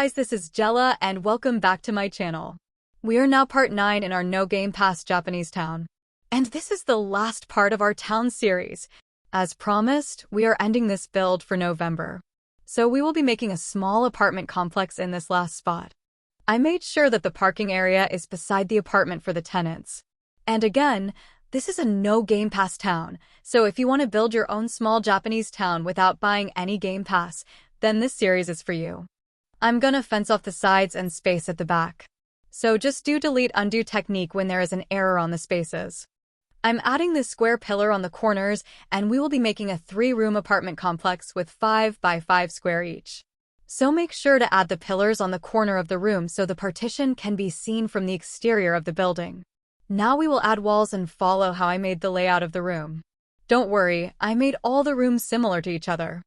guys, this is Jella and welcome back to my channel. We are now part 9 in our No Gamepass Japanese town. And this is the last part of our town series. As promised, we are ending this build for November. So we will be making a small apartment complex in this last spot. I made sure that the parking area is beside the apartment for the tenants. And again, this is a No Gamepass town, so if you want to build your own small Japanese town without buying any Game Pass, then this series is for you. I'm gonna fence off the sides and space at the back. So just do delete undo technique when there is an error on the spaces. I'm adding this square pillar on the corners, and we will be making a 3-room apartment complex with 5 by 5 square each. So make sure to add the pillars on the corner of the room so the partition can be seen from the exterior of the building. Now we will add walls and follow how I made the layout of the room. Don't worry, I made all the rooms similar to each other.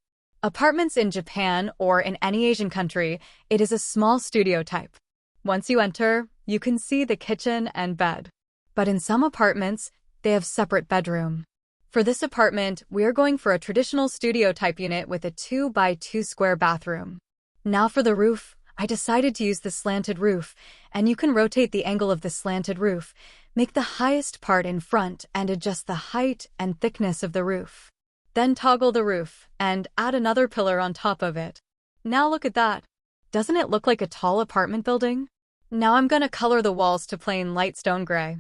Apartments in Japan or in any Asian country, it is a small studio type. Once you enter, you can see the kitchen and bed. But in some apartments, they have separate bedroom. For this apartment, we are going for a traditional studio type unit with a 2 by 2 square bathroom. Now for the roof, I decided to use the slanted roof, and you can rotate the angle of the slanted roof, make the highest part in front and adjust the height and thickness of the roof. Then toggle the roof and add another pillar on top of it. Now look at that. Doesn't it look like a tall apartment building? Now I'm gonna color the walls to plain light stone gray.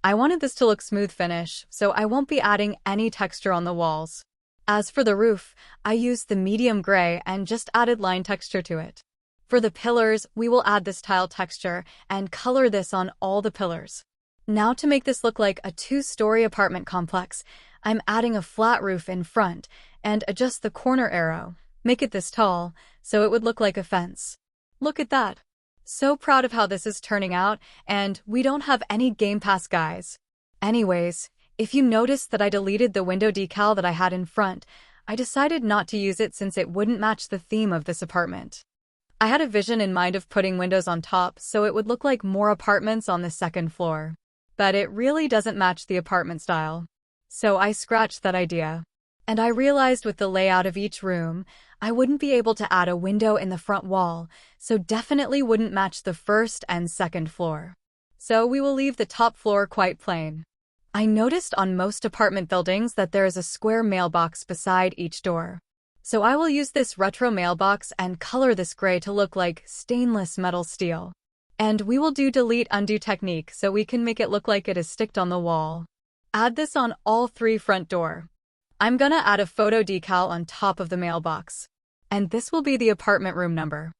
I wanted this to look smooth finish, so I won't be adding any texture on the walls. As for the roof, I used the medium gray and just added line texture to it. For the pillars, we will add this tile texture and color this on all the pillars. Now to make this look like a 2-story apartment complex, I'm adding a flat roof in front and adjust the corner arrow, make it this tall, so it would look like a fence. Look at that. So proud of how this is turning out, and we don't have any Game Pass guys. Anyways, if you noticed that I deleted the window decal that I had in front, I decided not to use it since it wouldn't match the theme of this apartment. I had a vision in mind of putting windows on top so it would look like more apartments on the second floor. But it really doesn't match the apartment style. So I scratched that idea. And I realized with the layout of each room, I wouldn't be able to add a window in the front wall, so definitely wouldn't match the first and second floor. So we will leave the top floor quite plain. I noticed on most apartment buildings that there is a square mailbox beside each door. So I will use this retro mailbox and color this gray to look like stainless metal steel. And we will do delete undo technique so we can make it look like it is sticked on the wall. Add this on all 3 front door. I'm gonna add a photo decal on top of the mailbox. And this will be the apartment room number.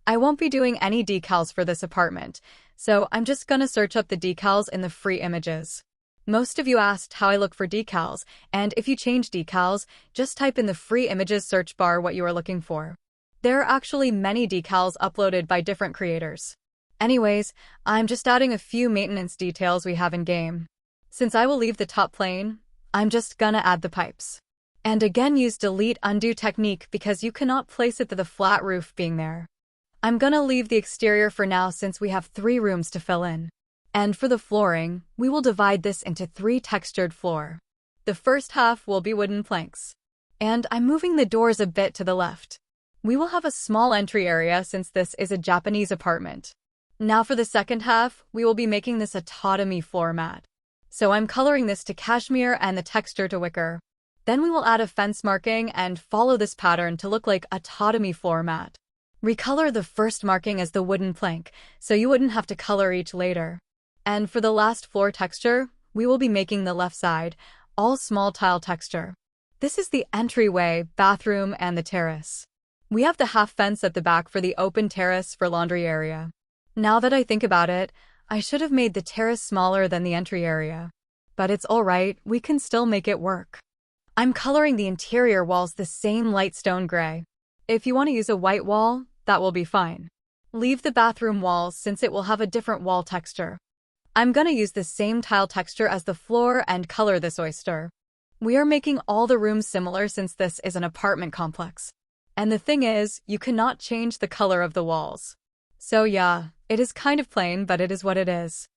I won't be doing any decals for this apartment, so I'm just gonna search up the decals in the free images. Most of you asked how I look for decals, and if you change decals, just type in the free images search bar what you are looking for. There are actually many decals uploaded by different creators. Anyways, I'm just adding a few maintenance details we have in game. Since I will leave the top plain, I'm just gonna add the pipes. And again use delete undo technique because you cannot place it to the flat roof being there. I'm gonna leave the exterior for now since we have 3 rooms to fill in. And for the flooring, we will divide this into 3 textured floor. The first half will be wooden planks. And I'm moving the doors a bit to the left. We will have a small entry area since this is a Japanese apartment. Now for the second half, we will be making this a tatami floor mat. So I'm coloring this to cashmere and the texture to wicker. Then we will add a fence marking and follow this pattern to look like a tatami floor mat. Recolor the first marking as the wooden plank, so you wouldn't have to color each later. And for the last floor texture, we will be making the left side, all small tile texture. This is the entryway, bathroom, and the terrace. We have the half fence at the back for the open terrace for laundry area. Now that I think about it, I should have made the terrace smaller than the entry area. But it's alright, we can still make it work. I'm coloring the interior walls the same light stone gray. If you want to use a white wall, that will be fine. Leave the bathroom walls since it will have a different wall texture. I'm gonna use the same tile texture as the floor and color this oyster. We are making all the rooms similar since this is an apartment complex. And the thing is, you cannot change the color of the walls. So yeah, it is kind of plain, but it is what it is.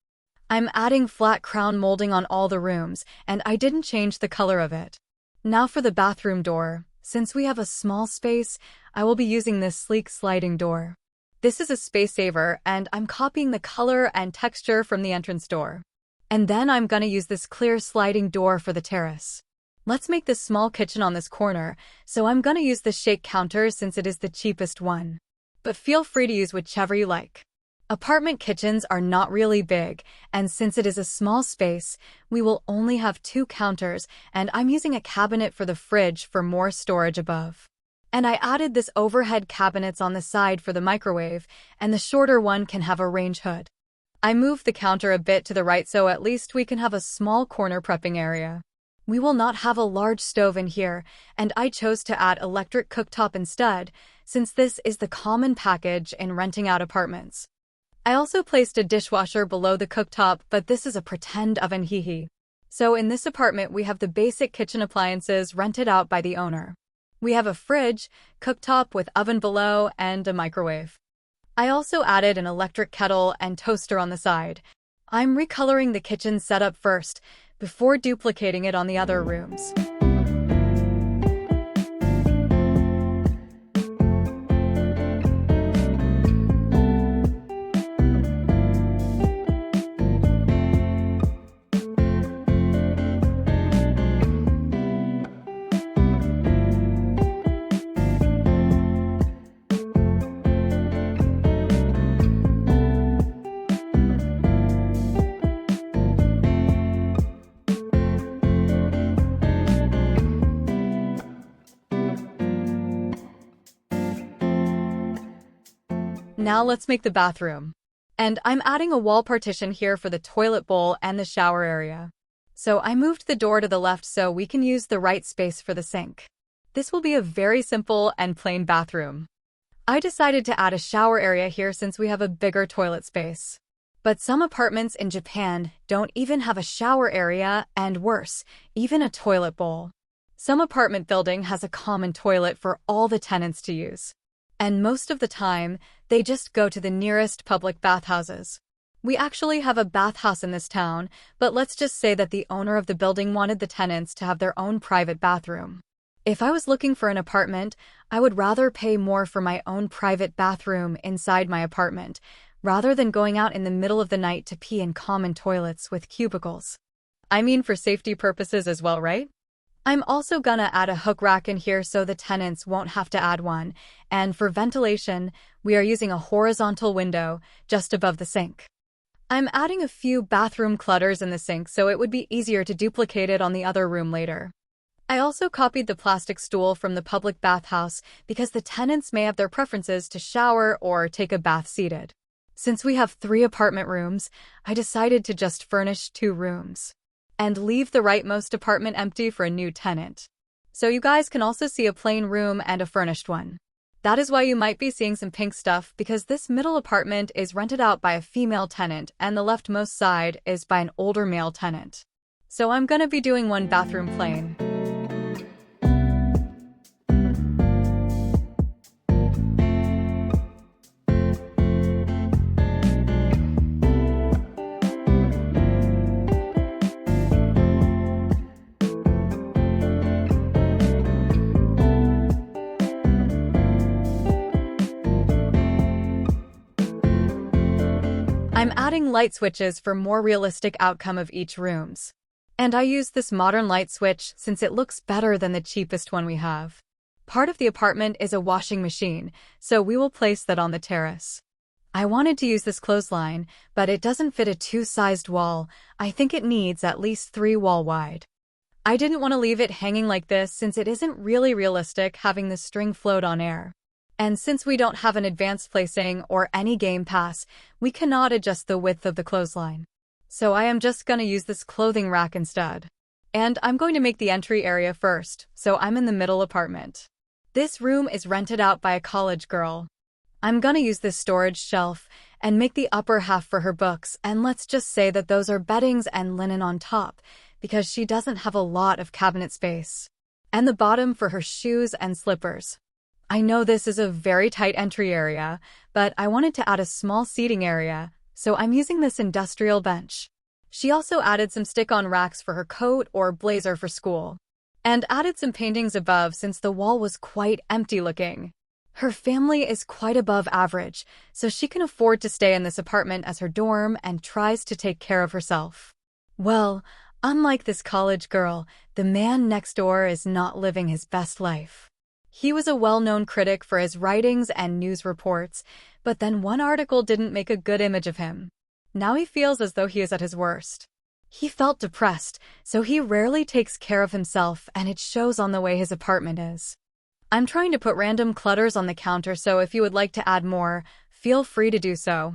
I'm adding flat crown molding on all the rooms, and I didn't change the color of it. Now for the bathroom door. Since we have a small space, I will be using this sleek sliding door. This is a space saver, and I'm copying the color and texture from the entrance door. And then I'm gonna use this clear sliding door for the terrace. Let's make this small kitchen on this corner, so I'm gonna use the shake counter since it is the cheapest one. But feel free to use whichever you like. Apartment kitchens are not really big, and since it is a small space, we will only have 2 counters, and I'm using a cabinet for the fridge for more storage above. And I added this overhead cabinets on the side for the microwave, and the shorter one can have a range hood. I moved the counter a bit to the right so at least we can have a small corner prepping area. We will not have a large stove in here, and I chose to add electric cooktop instead, since this is the common package in renting out apartments. I also placed a dishwasher below the cooktop, but this is a pretend oven, hehe. So in this apartment we have the basic kitchen appliances rented out by the owner. We have a fridge, cooktop with oven below, and a microwave. I also added an electric kettle and toaster on the side. I'm recoloring the kitchen setup first, before duplicating it on the other rooms. Now let's make the bathroom. And I'm adding a wall partition here for the toilet bowl and the shower area. So I moved the door to the left so we can use the right space for the sink. This will be a very simple and plain bathroom. I decided to add a shower area here since we have a bigger toilet space. But some apartments in Japan don't even have a shower area, and worse, even a toilet bowl. Some apartment building has a common toilet for all the tenants to use. And most of the time, they just go to the nearest public bathhouses. We actually have a bathhouse in this town, but let's just say that the owner of the building wanted the tenants to have their own private bathroom. If I was looking for an apartment, I would rather pay more for my own private bathroom inside my apartment, rather than going out in the middle of the night to pee in common toilets with cubicles. I mean, for safety purposes as well, right? I'm also gonna add a hook rack in here so the tenants won't have to add one, and for ventilation, we are using a horizontal window just above the sink. I'm adding a few bathroom clutters in the sink so it would be easier to duplicate it on the other room later. I also copied the plastic stool from the public bathhouse because the tenants may have their preferences to shower or take a bath seated. Since we have 3 apartment rooms, I decided to just furnish 2 rooms and leave the rightmost apartment empty for a new tenant. So you guys can also see a plain room and a furnished one. That is why you might be seeing some pink stuff, because this middle apartment is rented out by a female tenant and the leftmost side is by an older male tenant. So I'm gonna be doing 1 bathroom plain. I'm adding light switches for more realistic outcome of each rooms. And I use this modern light switch since it looks better than the cheapest one we have. Part of the apartment is a washing machine, so we will place that on the terrace. I wanted to use this clothesline, but it doesn't fit a 2-sized wall. I think it needs at least 3 wall wide. I didn't want to leave it hanging like this since it isn't really realistic having the string float on air. And since we don't have an advanced placing or any Gamepass, we cannot adjust the width of the clothesline. So I am just gonna use this clothing rack instead. And I'm going to make the entry area first, so I'm in the middle apartment. This room is rented out by a college girl. I'm gonna use this storage shelf and make the upper half for her books, and let's just say that those are beddings and linen on top, because she doesn't have a lot of cabinet space. And the bottom for her shoes and slippers. I know this is a very tight entry area, but I wanted to add a small seating area, so I'm using this industrial bench. She also added some stick-on racks for her coat or blazer for school, and added some paintings above since the wall was quite empty looking. Her family is quite above average, so she can afford to stay in this apartment as her dorm and tries to take care of herself. Well, unlike this college girl, the man next door is not living his best life. He was a well-known critic for his writings and news reports, but then one article didn't make a good image of him. Now he feels as though he is at his worst. He felt depressed, so he rarely takes care of himself, and it shows on the way his apartment is. I'm trying to put random clutters on the counter, so if you would like to add more, feel free to do so.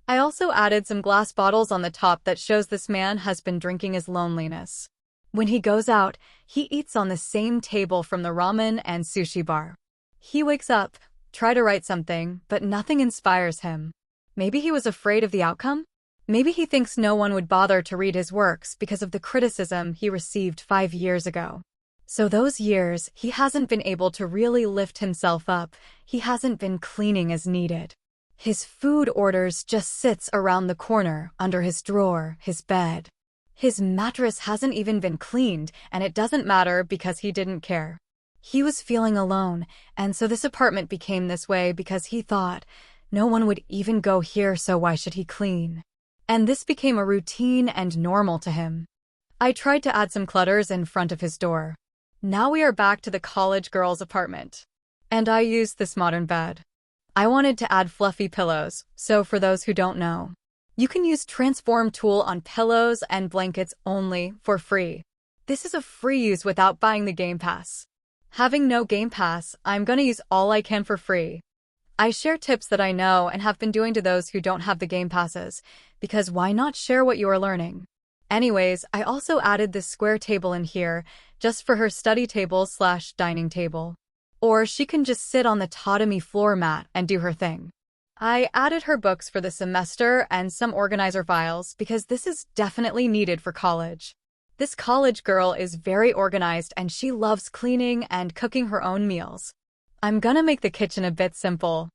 I also added some glass bottles on the top that shows this man has been drinking his loneliness. When he goes out, he eats on the same table from the ramen and sushi bar. He wakes up, try to write something, but nothing inspires him. Maybe he was afraid of the outcome? Maybe he thinks no one would bother to read his works because of the criticism he received 5 years ago. So those years, he hasn't been able to really lift himself up, he hasn't been cleaning as needed. His food orders just sits around the corner, under his drawer, his bed. His mattress hasn't even been cleaned, and it doesn't matter because he didn't care. He was feeling alone, and so this apartment became this way because he thought, no one would even go here, so why should he clean? And this became a routine and normal to him. I tried to add some clutters in front of his door. Now we are back to the college girl's apartment. And I used this modern bed. I wanted to add fluffy pillows, so for those who don't know, you can use Transform tool on pillows and blankets only for free. This is a free use without buying the Gamepass. Having no Gamepass, I'm gonna use all I can for free. I share tips that I know and have been doing to those who don't have the Gamepasses, because why not share what you are learning? Anyways, I also added this square table in here, just for her study table/dining table. Or she can just sit on the tatami floor mat and do her thing. I added her books for the semester and some organizer files because this is definitely needed for college. This college girl is very organized and she loves cleaning and cooking her own meals. I'm gonna make the kitchen a bit simple.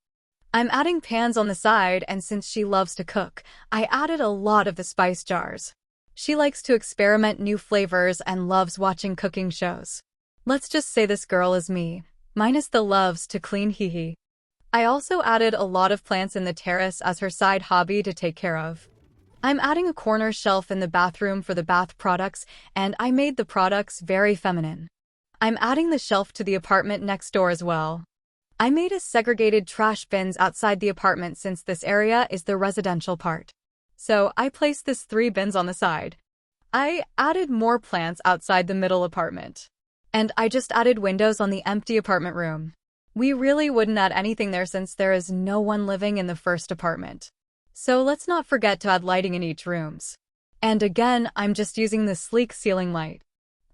I'm adding pans on the side, and since she loves to cook, I added a lot of the spice jars. She likes to experiment new flavors and loves watching cooking shows. Let's just say this girl is me, minus the loves to clean hee. I also added a lot of plants in the terrace as her side hobby to take care of. I'm adding a corner shelf in the bathroom for the bath products, and I made the products very feminine. I'm adding the shelf to the apartment next door as well. I made a segregated trash bins outside the apartment since this area is the residential part. So I placed this 3 bins on the side. I added more plants outside the middle apartment. And I just added windows on the empty apartment room. We really wouldn't add anything there since there is no one living in the first apartment. So let's not forget to add lighting in each rooms. And again, I'm just using the sleek ceiling light.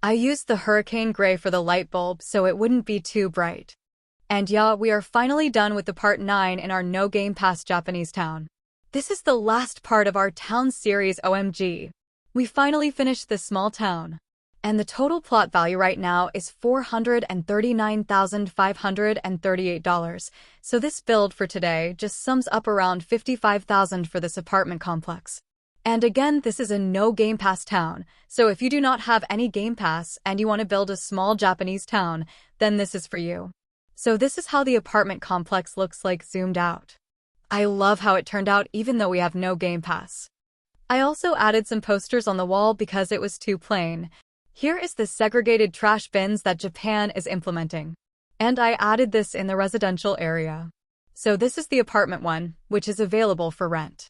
I used the hurricane gray for the light bulb so it wouldn't be too bright. And yeah, we are finally done with the part 9 in our No Gamepass Japanese town. This is the last part of our town series, OMG. We finally finished this small town. And the total plot value right now is $439,538. So this build for today just sums up around $55,000 for this apartment complex. And again, this is a no Game Pass town, so if you do not have any Game Pass and you want to build a small Japanese town, then this is for you. So this is how the apartment complex looks like zoomed out. I love how it turned out even though we have no Game Pass. I also added some posters on the wall because it was too plain. Here is the segregated trash bins that Japan is implementing. And I added this in the residential area. So this is the apartment one, which is available for rent.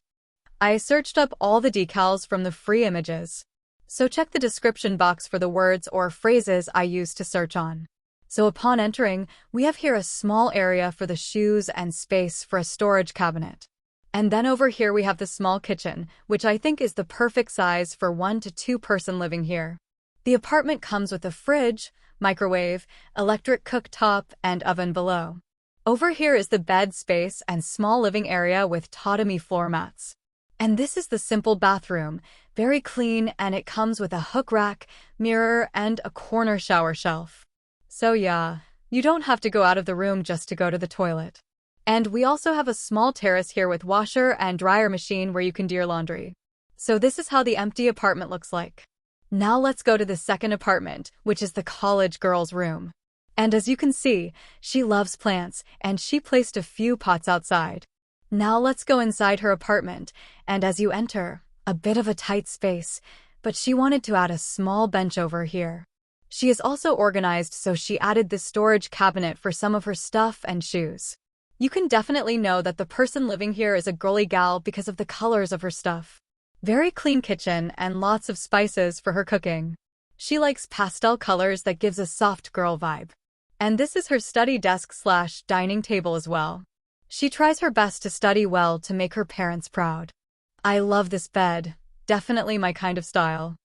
I searched up all the decals from the free images. So check the description box for the words or phrases I used to search on. So upon entering, we have here a small area for the shoes and space for a storage cabinet. And then over here we have the small kitchen, which I think is the perfect size for 1 to 2 person living here. The apartment comes with a fridge, microwave, electric cooktop, and oven below. Over here is the bed space and small living area with tatami floor mats. And this is the simple bathroom, very clean, and it comes with a hook rack, mirror, and a corner shower shelf. So yeah, you don't have to go out of the room just to go to the toilet. And we also have a small terrace here with washer and dryer machine where you can do your laundry. So this is how the empty apartment looks like. Now let's go to the second apartment, which is the college girl's room. And as you can see, she loves plants, and she placed a few pots outside. Now let's go inside her apartment, and as you enter, a bit of a tight space, but she wanted to add a small bench over here. She is also organized, so she added this storage cabinet for some of her stuff and shoes. You can definitely know that the person living here is a girly gal because of the colors of her stuff. Very clean kitchen and lots of spices for her cooking. She likes pastel colors that gives a soft girl vibe. And this is her study desk/dining table as well. She tries her best to study well to make her parents proud. I love this bed, definitely my kind of style.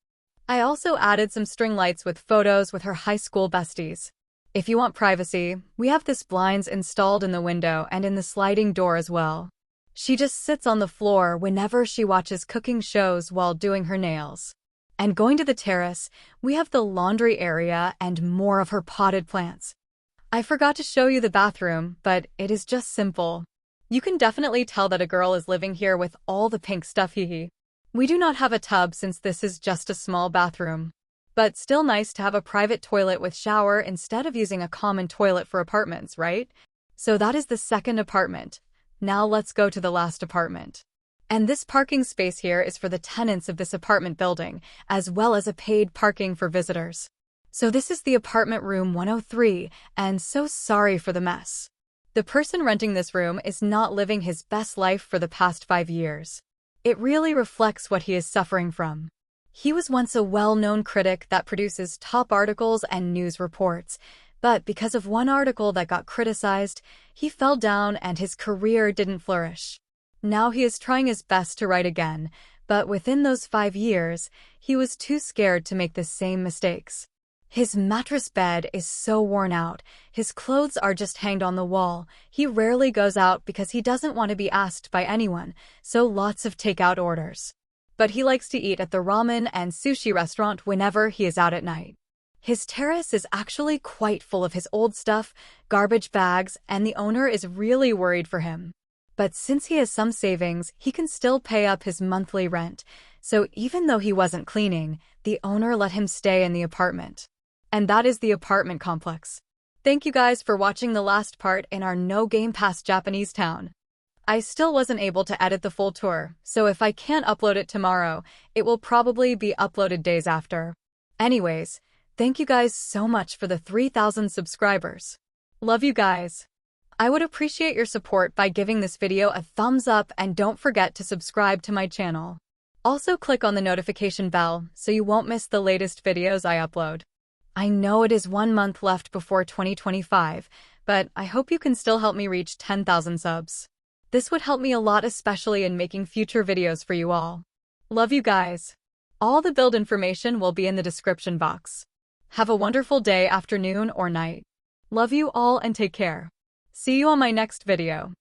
I also added some string lights with photos with her high school besties. If you want privacy, we have this blinds installed in the window and in the sliding door as well. She just sits on the floor whenever she watches cooking shows while doing her nails. And going to the terrace, we have the laundry area and more of her potted plants. I forgot to show you the bathroom, but it is just simple. You can definitely tell that a girl is living here with all the pink stuff, hee. We do not have a tub since this is just a small bathroom. But still nice to have a private toilet with shower instead of using a common toilet for apartments, right? So that is the second apartment. Now let's go to the last apartment. And this parking space here is for the tenants of this apartment building, as well as a paid parking for visitors. So this is the apartment room 103, and so sorry for the mess. The person renting this room is not living his best life for the past 5 years. It really reflects what he is suffering from. He was once a well-known critic that produces top articles and news reports, but because of one article that got criticized, he fell down and his career didn't flourish. Now he is trying his best to write again, but within those 5 years, he was too scared to make the same mistakes. His mattress bed is so worn out, his clothes are just hanged on the wall, he rarely goes out because he doesn't want to be asked by anyone, so lots of takeout orders. But he likes to eat at the ramen and sushi restaurant whenever he is out at night. His terrace is actually quite full of his old stuff, garbage bags, and the owner is really worried for him. But since he has some savings, he can still pay up his monthly rent, so even though he wasn't cleaning, the owner let him stay in the apartment. And that is the apartment complex. Thank you guys for watching the last part in our no Gamepass Japanese town. I still wasn't able to edit the full tour, so if I can't upload it tomorrow, it will probably be uploaded days after. Anyways, thank you guys so much for the 3,000 subscribers. Love you guys. I would appreciate your support by giving this video a thumbs up and don't forget to subscribe to my channel. Also click on the notification bell so you won't miss the latest videos I upload. I know it is 1 month left before 2025, but I hope you can still help me reach 10,000 subs. This would help me a lot, especially in making future videos for you all. Love you guys. All the build information will be in the description box. Have a wonderful day, afternoon, or night. Love you all and take care. See you on my next video.